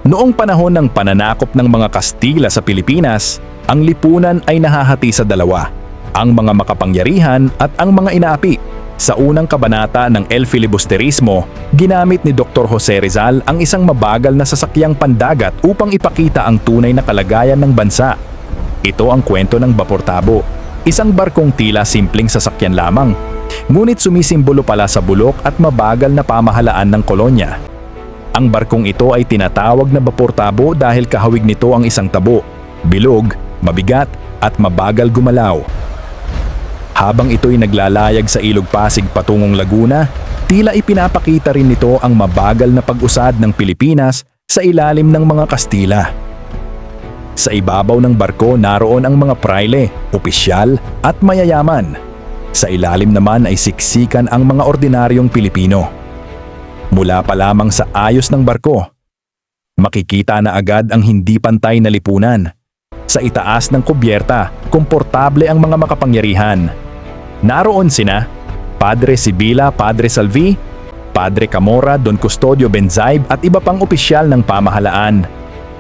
Noong panahon ng pananakop ng mga Kastila sa Pilipinas, ang lipunan ay nahahati sa dalawa, ang mga makapangyarihan at ang mga inaapi. Sa unang kabanata ng El Filibusterismo, ginamit ni Dr. Jose Rizal ang isang mabagal na sasakyang pandagat upang ipakita ang tunay na kalagayan ng bansa. Ito ang kwento ng Bapor Tabo, isang barkong tila simpleng sasakyan lamang, ngunit sumisimbolo pala sa bulok at mabagal na pamahalaan ng kolonya. Ang barkong ito ay tinatawag na Bapor Tabo dahil kahawig nito ang isang tabo, bilog, mabigat at mabagal gumalaw. Habang ito'y naglalayag sa Ilog Pasig patungong Laguna, tila ipinapakita rin nito ang mabagal na pag-usad ng Pilipinas sa ilalim ng mga Kastila. Sa ibabaw ng barko naroon ang mga prayle, opisyal at mayayaman. Sa ilalim naman ay siksikan ang mga ordinaryong Pilipino. Mula pa lamang sa ayos ng barko, makikita na agad ang hindi pantay na lipunan. Sa itaas ng kubyerta, komportable ang mga makapangyarihan. Naroon sina Padre Sibila, Padre Salvi, Padre Camora, Don Custodio Benzaib at iba pang opisyal ng pamahalaan.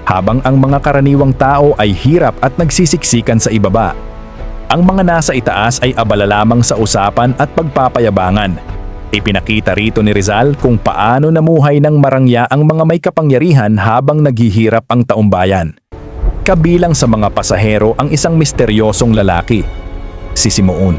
Habang ang mga karaniwang tao ay hirap at nagsisiksikan sa ibaba. Ang mga nasa itaas ay abala lamang sa usapan at pagpapayabangan. Ipinakita rito ni Rizal kung paano namuhay ng marangya ang mga may kapangyarihan habang naghihirap ang taumbayan. Kabilang sa mga pasahero ang isang misteryosong lalaki, si Simoon.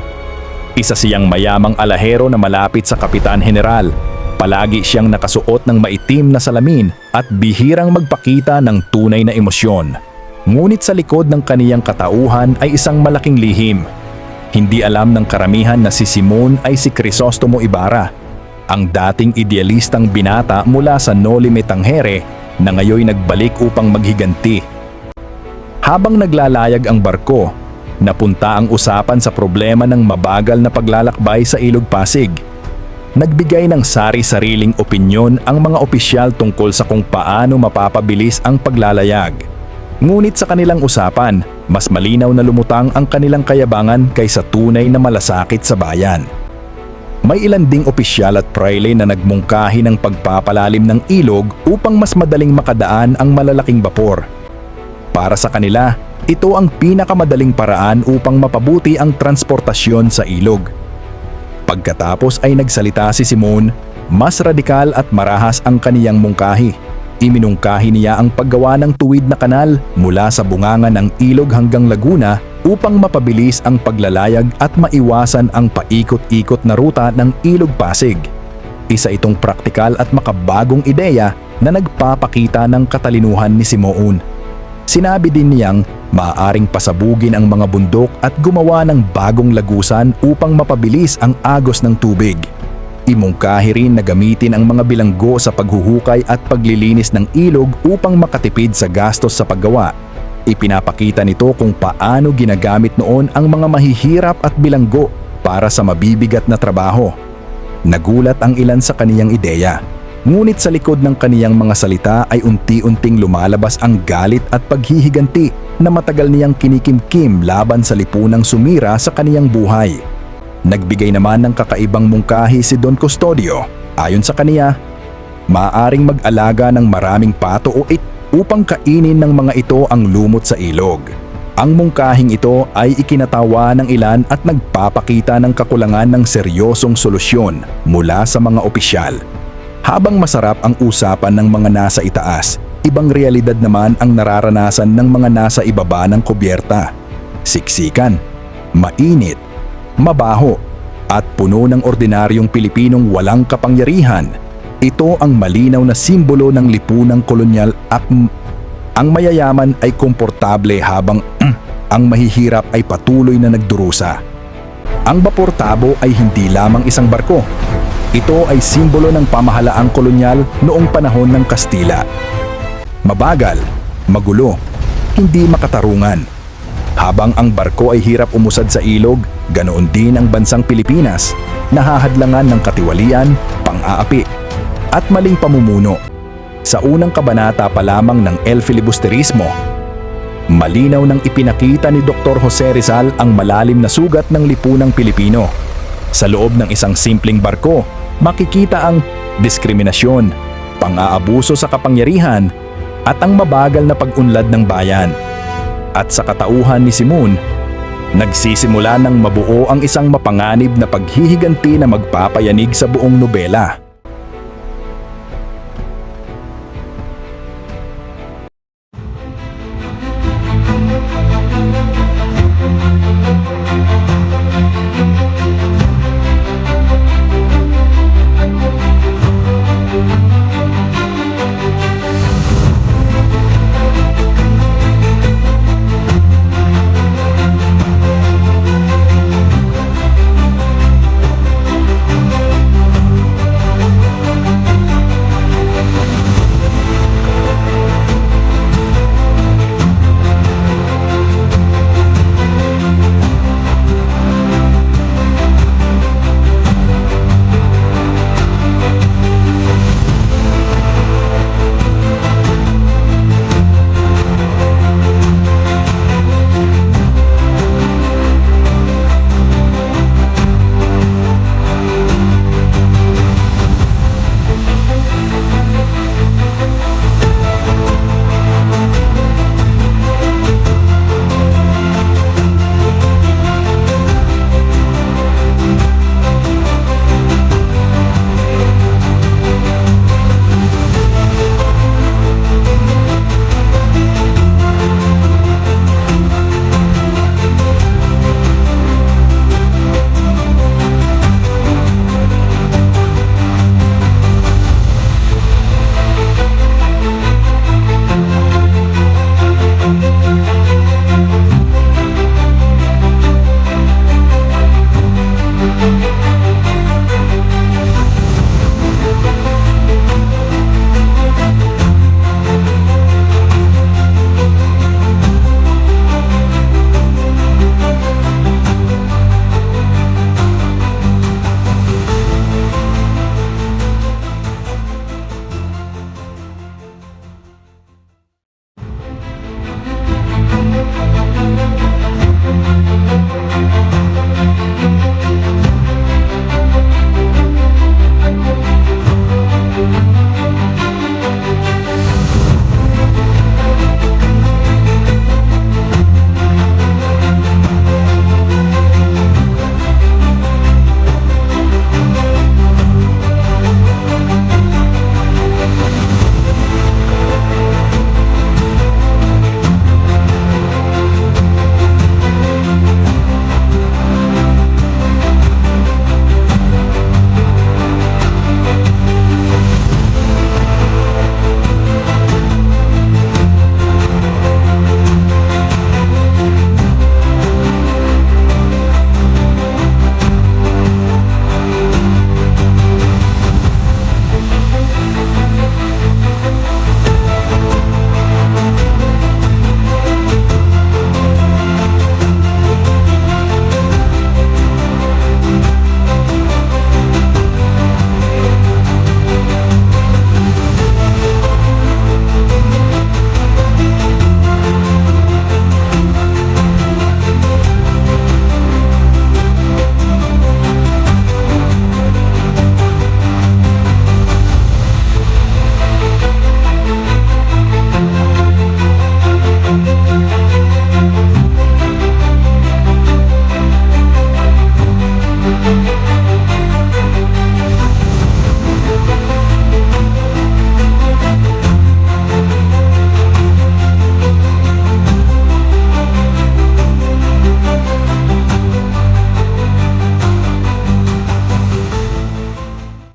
Isa siyang mayamang alahero na malapit sa Kapitan General. Palagi siyang nakasuot ng maitim na salamin at bihirang magpakita ng tunay na emosyon. Ngunit sa likod ng kaniyang katauhan ay isang malaking lihim. Hindi alam ng karamihan na si Simon ay si Crisostomo Ibarra, ang dating idealistang binata mula sa Noli Me Tangere na ngayoy nagbalik upang maghiganti. Habang naglalayag ang barko, napunta ang usapan sa problema ng mabagal na paglalakbay sa Ilog Pasig. Nagbigay ng sari-sariling opinyon ang mga opisyal tungkol sa kung paano mapapabilis ang paglalayag. Ngunit sa kanilang usapan, mas malinaw na lumutang ang kanilang kayabangan kaysa tunay na malasakit sa bayan. May ilan ding opisyal at prayle na nagmungkahi ng pagpapalalim ng ilog upang mas madaling makadaan ang malalaking bapor. Para sa kanila, ito ang pinakamadaling paraan upang mapabuti ang transportasyon sa ilog. Pagkatapos ay nagsalita si Simon, mas radikal at marahas ang kaniyang mungkahi. Iminungkahi niya ang paggawa ng tuwid na kanal mula sa bunganga ng ilog hanggang Laguna upang mapabilis ang paglalayag at maiwasan ang paikot-ikot na ruta ng Ilog Pasig. Isa itong praktikal at makabagong ideya na nagpapakita ng katalinuhan ni Simoon. Sinabi din niyang maaaring pasabugin ang mga bundok at gumawa ng bagong lagusan upang mapabilis ang agos ng tubig. Imungkahi rin na gamitin ang mga bilanggo sa paghuhukay at paglilinis ng ilog upang makatipid sa gastos sa paggawa. Ipinapakita nito kung paano ginagamit noon ang mga mahihirap at bilanggo para sa mabibigat na trabaho. Nagulat ang ilan sa kaniyang ideya. Ngunit sa likod ng kaniyang mga salita ay unti-unting lumalabas ang galit at paghihiganti na matagal niyang kinikimkim laban sa lipunang sumira sa kaniyang buhay. Nagbigay naman ng kakaibang mungkahi si Don Custodio. Ayon sa kaniya, maaaring mag-alaga ng maraming pato o upang kainin ng mga ito ang lumot sa ilog. Ang mungkahing ito ay ikinatawa ng ilan at nagpapakita ng kakulangan ng seryosong solusyon mula sa mga opisyal. Habang masarap ang usapan ng mga nasa itaas, ibang realidad naman ang nararanasan ng mga nasa ibaba ng kubyerta. Siksikan, mainit, mabaho, at puno ng ordinaryong Pilipinong walang kapangyarihan. Ito ang malinaw na simbolo ng lipunang kolonyal at ang mayayaman ay komportable habang ang mahihirap ay patuloy na nagdurusa. Ang Bapor Tabo ay hindi lamang isang barko. Ito ay simbolo ng pamahalaang kolonyal noong panahon ng Kastila. Mabagal, magulo, hindi makatarungan. Habang ang barko ay hirap umusad sa ilog, ganoon din ang bansang Pilipinas, nahahadlangan ng katiwalian, pang-aapi, at maling pamumuno. Sa unang kabanata pa lamang ng El Filibusterismo, malinaw nang ipinakita ni Dr. Jose Rizal ang malalim na sugat ng lipunang Pilipino. Sa loob ng isang simpleng barko, makikita ang diskriminasyon, pang-aabuso sa kapangyarihan, at ang mabagal na pag-unlad ng bayan. At sa katauhan ni Simon, nagsisimula ng mabuo ang isang mapanganib na paghihiganti na magpapayanig sa buong nobela.